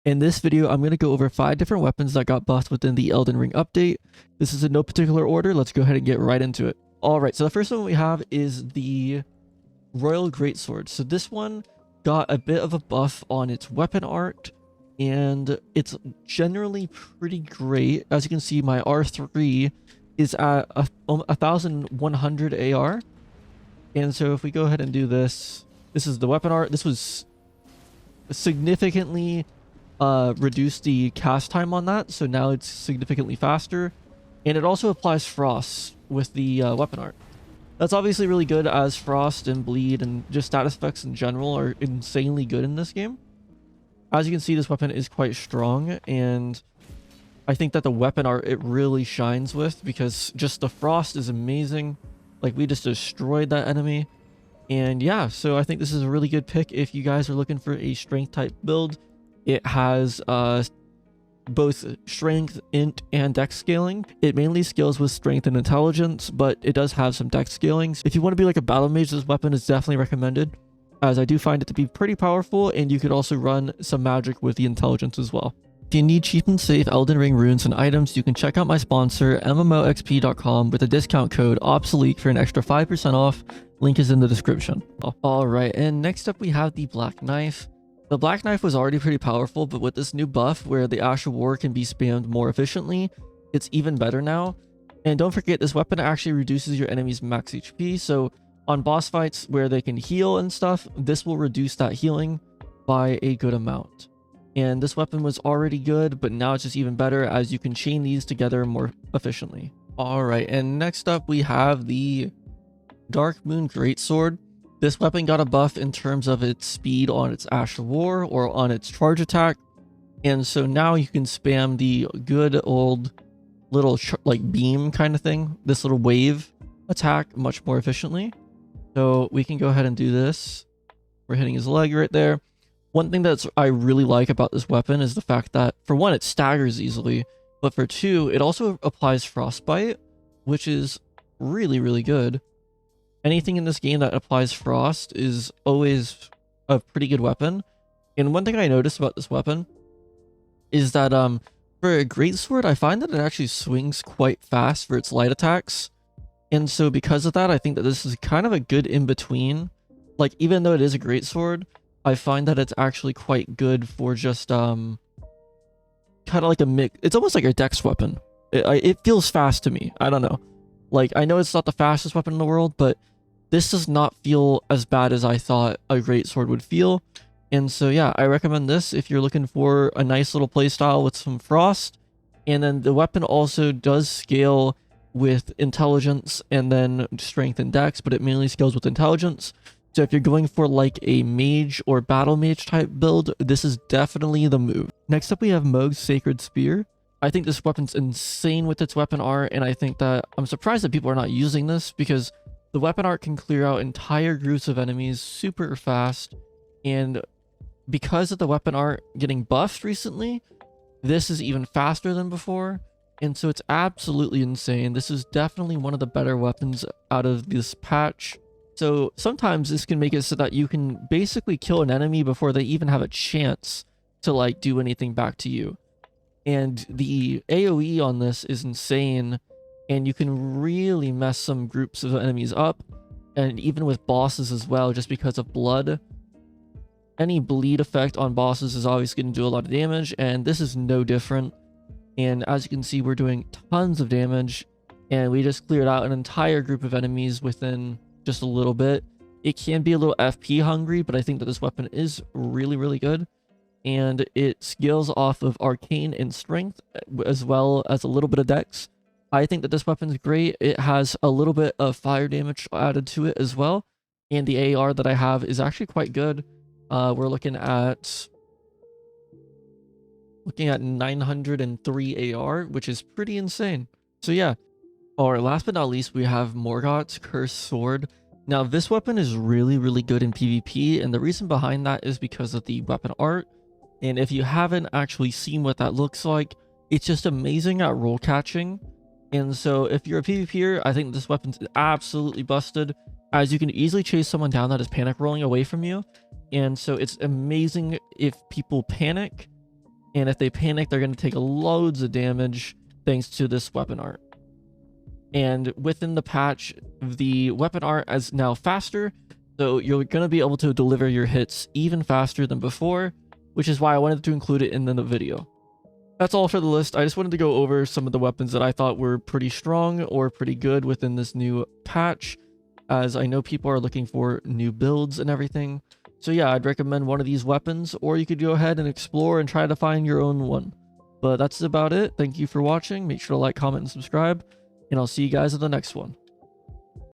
In this video, I'm going to go over 5 different weapons that got buffed within the Elden Ring update. This is in no particular order. Let's go ahead and get right into it. Alright, so the first one we have is the Royal Greatsword. So this one got a bit of a buff on its weapon art, and it's generally pretty great. As you can see, my R3 is at 1100 AR. And so if we go ahead and do this, this is the weapon art. This was significantly reduced the cast time on that, so now it's significantly faster, and it also applies frost with the weapon art. That's obviously really good, as frost and bleed and just status effects in general are insanely good in this game. As you can see, this weapon is quite strong, and I think that the weapon art it really shines with, because just the frost is amazing. Like, we just destroyed that enemy. And yeah, so I think this is a really good pick if you guys are looking for a strength type build. It has both strength, int, and dex scaling. It mainly scales with strength and intelligence, but it does have some dex scaling. If you want to be like a battle mage, this weapon is definitely recommended, as I do find it to be pretty powerful, and you could also run some magic with the intelligence as well. If you need cheap and safe Elden Ring runes and items, you can check out my sponsor, MMOXP.com, with the discount code OBSOLETE for an extra 5% off. Link is in the description. Alright, and next up we have the Black Knife. The Black Knife was already pretty powerful, but with this new buff where the Ash of War can be spammed more efficiently, it's even better now. And don't forget, this weapon actually reduces your enemy's max HP, so on boss fights where they can heal and stuff, this will reduce that healing by a good amount. And this weapon was already good, but now it's just even better, as you can chain these together more efficiently. Alright, and next up we have the Darkmoon Greatsword. This weapon got a buff in terms of its speed on its Ash of War or on its charge attack, and so now you can spam the good old little like beam kind of thing, this little wave attack, much more efficiently. So we can go ahead and do this. We're hitting his leg right there. One thing that I really like about this weapon is the fact that, for one, it staggers easily, but for two, it also applies frostbite, which is really, really good. Anything in this game that applies frost is always a pretty good weapon. And one thing I noticed about this weapon is that for a greatsword, I find that it actually swings quite fast for its light attacks. And so because of that, I think that this is kind of a good in-between. Like, even though it is a greatsword, I find that it's actually quite good for just kind of like a mix. It's almost like a dex weapon. It feels fast to me. I don't know. Like, I know it's not the fastest weapon in the world, but this does not feel as bad as I thought a greatsword would feel. And so yeah, I recommend this if you're looking for a nice little playstyle with some frost. And then the weapon also does scale with intelligence and then strength and dex, but it mainly scales with intelligence. So if you're going for like a mage or battle mage type build, this is definitely the move. Next up we have Moog's Sacred Spear. I think this weapon's insane with its weapon art, and I think that I'm surprised that people are not using this, because the weapon art can clear out entire groups of enemies super fast. And because of the weapon art getting buffed recently, this is even faster than before. And so it's absolutely insane. This is definitely one of the better weapons out of this patch. So sometimes this can make it so that you can basically kill an enemy before they even have a chance to like do anything back to you. And the AoE on this is insane, and you can really mess some groups of enemies up, and even with bosses as well, just because of blood. Any bleed effect on bosses is always going to do a lot of damage, and this is no different. And as you can see, we're doing tons of damage, and we just cleared out an entire group of enemies within just a little bit. It can be a little FP hungry, but I think that this weapon is really, really good. And it scales off of arcane and strength, as well as a little bit of dex. I think that this weapon is great. It has a little bit of fire damage added to it as well. And the AR that I have is actually quite good. We're looking at 903 AR, which is pretty insane. So yeah. Alright, last but not least, we have Morgas' Cursed Sword. Now, this weapon is really, really good in PvP, and the reason behind that is because of the weapon art. And if you haven't actually seen what that looks like, it's just amazing at roll catching. And so if you're a PvPer, I think this weapon's absolutely busted, as you can easily chase someone down that is panic rolling away from you. And so it's amazing if people panic And if they panic, they're going to take loads of damage thanks to this weapon art. And within the patch, the weapon art is now faster, so you're going to be able to deliver your hits even faster than before, which is why I wanted to include it in the video. That's all for the list. I just wanted to go over some of the weapons that I thought were pretty strong or pretty good within this new patch, as I know people are looking for new builds and everything. So yeah, I'd recommend one of these weapons, or you could go ahead and explore and try to find your own one. But that's about it. Thank you for watching. Make sure to like, comment, and subscribe, and I'll see you guys in the next one.